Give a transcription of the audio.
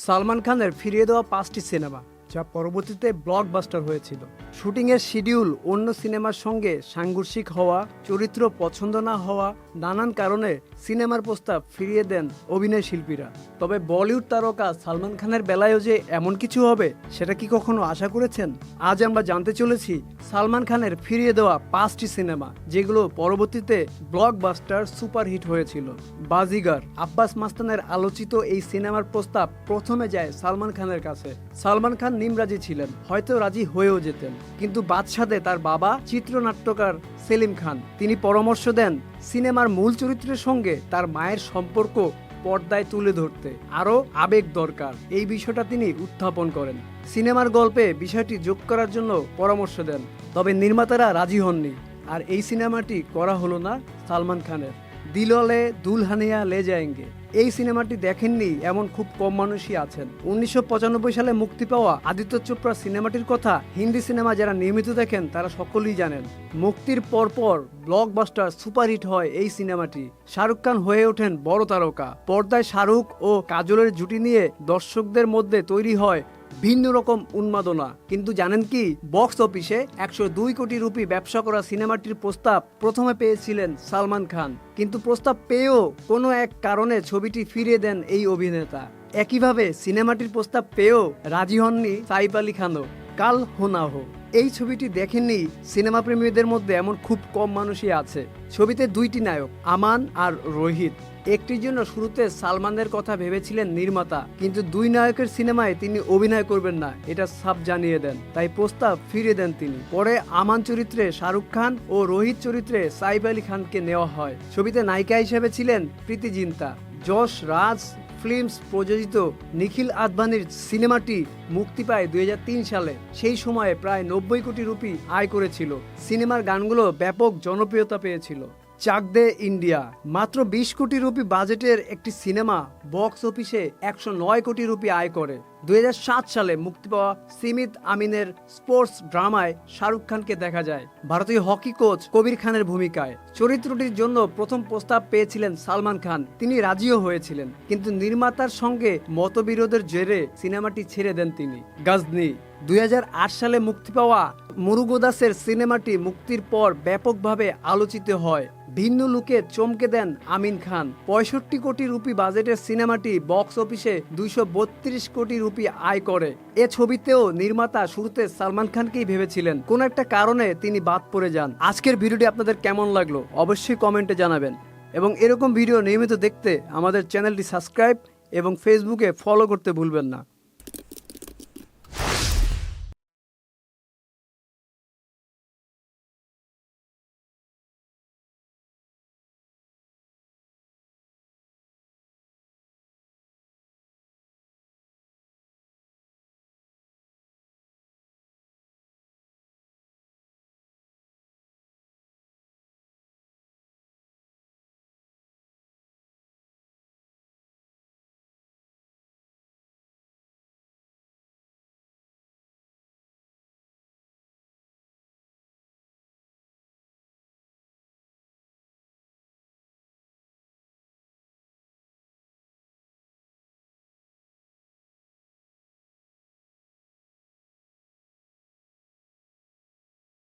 সালমান খানের ফিরিয়ে দেওয়া 5টি সিনেমা যা পরবর্তীতে ব্লকবাস্টার হয়েছিল। শুটিংয়ের শিডিউল অন্য সিনেমার সঙ্গে সাংঘর্ষিক হওয়া, চরিত্র পছন্দ না হওয়া, নানান কারণে সিনেমার প্রস্তাব ফিরিয়ে দেন অভিনয় শিল্পীরা। তবে বলিউড তারকা সালমান খানের বেলায়ও যে এমন কিছু হবে সেটা কি কখনো আশা করেছেন? আজ আমরা জানতে চলেছি সালমান খানের ফিরিয়ে দেওয়া 5টি সিনেমা যেগুলো পরবর্তীতে ব্লকবাস্টার সুপারহিট হয়েছিল। বাজিগার, আব্বাস মাস্তানের আলোচিত এই সিনেমার প্রস্তাব প্রথমে যায় সালমান খানের কাছে। সালমান খান নিমরাজি ছিলেন, হয়তো রাজি হয়েও যেতেন, কিন্তু বাদশাদে তার বাবা চিত্রনাট্যকার সেলিম খান তিনি পরামর্শ দেন সিনেমার মূল চরিত্রের সঙ্গে তার মায়ের সম্পর্ক পর্দায় তুলে ধরতে আরও আবেগ দরকার। এই বিষয়টা তিনি উত্থাপন করেন, সিনেমার গল্পে বিষয়টি যোগ করার জন্য পরামর্শ দেন। তবে নির্মাতারা রাজি হননি, আর এই সিনেমাটি করা হলো না সালমান খানের। দিলওয়ালে দুলহানিয়া লে যায়েঙ্গে এই সিনেমাটি দেখেননি এমন খুব কম মানুষই আছেন। 1995 সালে মুক্তি পাওয়া আদিত্য চোপড়া সিনেমাটির কথা হিন্দি সিনেমা যারা নিয়মিত দেখেন তারা সকলেই জানেন। মুক্তির পরপর ব্লকবাস্টার সুপারহিট হয় এই সিনেমাটি। শাহরুখ খান হয়ে ওঠেন বড় তারকা। পর্দায় শাহরুখ ও কাজলের জুটি নিয়ে দর্শকদের মধ্যে তৈরি হয় ভিন্ন রকম উন্মাদনা। কিন্তু জানেন কি, বক্স অফিসে 102 কোটি রুপি ব্যবসা করা সিনেমাটির প্রস্তাব প্রথমে পেয়েছিলেন সালমান খান, কিন্তু প্রস্তাব পেয়েও কোনো এক কারণে ছবিটি ফিরিয়ে দেন এই অভিনেতা। একইভাবে সিনেমাটির প্রস্তাব পেয়েও রাজি হননি সাইফ আলী খানও। কাল হো না হো এই ছবিটি দেখেননি সিনেমা প্রেমীদের মধ্যে এমন খুব কম মানুষই আছে। ছবিতে 2টি নায়ক, আমান আর রোহিত। একটির জন্য শুরুতে সালমানের কথা ভেবেছিলেন নির্মাতা, কিন্তু 2 নায়কের সিনেমায় তিনি অভিনয় করবেন না এটা সাফ জানিয়ে দেন, তাই প্রস্তাব ফিরিয়ে দেন তিনি। পরে আমান চরিত্রে শাহরুখ খান ও রোহিত চরিত্রে সাইফ আলী খানকে নেওয়া হয়। ছবিতে নায়িকা হিসেবে ছিলেন প্রীতি জিন্তা। যশ রাজ ফিল্মস প্রযোজিত নিখিল আদবানির সিনেমাটি মুক্তি পায় 2003 সালে। সেই সময়ে প্রায় 90 কোটি রুপি আয় করেছিল। সিনেমার গানগুলো ব্যাপক জনপ্রিয়তা পেয়েছিল। চাক দে ইন্ডিয়া মাত্র 20 কোটি রুপি বাজেটের একটি সিনেমা বক্স অফিসে 109 কোটি রুপি আয় করে। 2007 সালে মুক্তি পাওয়া সিমিত আমিনের স্পোর্টস ড্রামায় শাহরুখ খানকে দেখা যায় ভারতীয় হকি কোচ কবির খানের ভূমিকায়। চরিত্রটির জন্য প্রথম প্রস্তাব পেয়েছিলেন সালমান খান, তিনি রাজিও হয়েছিলেন, কিন্তু নির্মাতার সঙ্গে মতবিরোধের জেরে সিনেমাটি ছেড়ে দেন তিনি। গজনি 2008 সালে মুক্তি পাওয়া মুরুগোদাসের সিনেমাটি মুক্তির পর ব্যাপকভাবে আলোচিত হয়। ভিন্ন লুকে চমকে দেন আমিন খান। 65 কোটি রুপি বাজেটের সিনেমাটি বক্স অফিসে 232 কোটি রুপি আয় করে। এ ছবিতেও নির্মাতা শুরুতে সালমান খানকেই ভেবেছিলেন, কোন একটা কারণে তিনি বাদ পড়ে যান। আজকের ভিডিওটি আপনাদের কেমন লাগলো অবশ্যই কমেন্টে জানাবেন, এবং এরকম ভিডিও নিয়মিত দেখতে আমাদের চ্যানেলটি সাবস্ক্রাইব এবং ফেসবুকে ফলো করতে ভুলবেন না।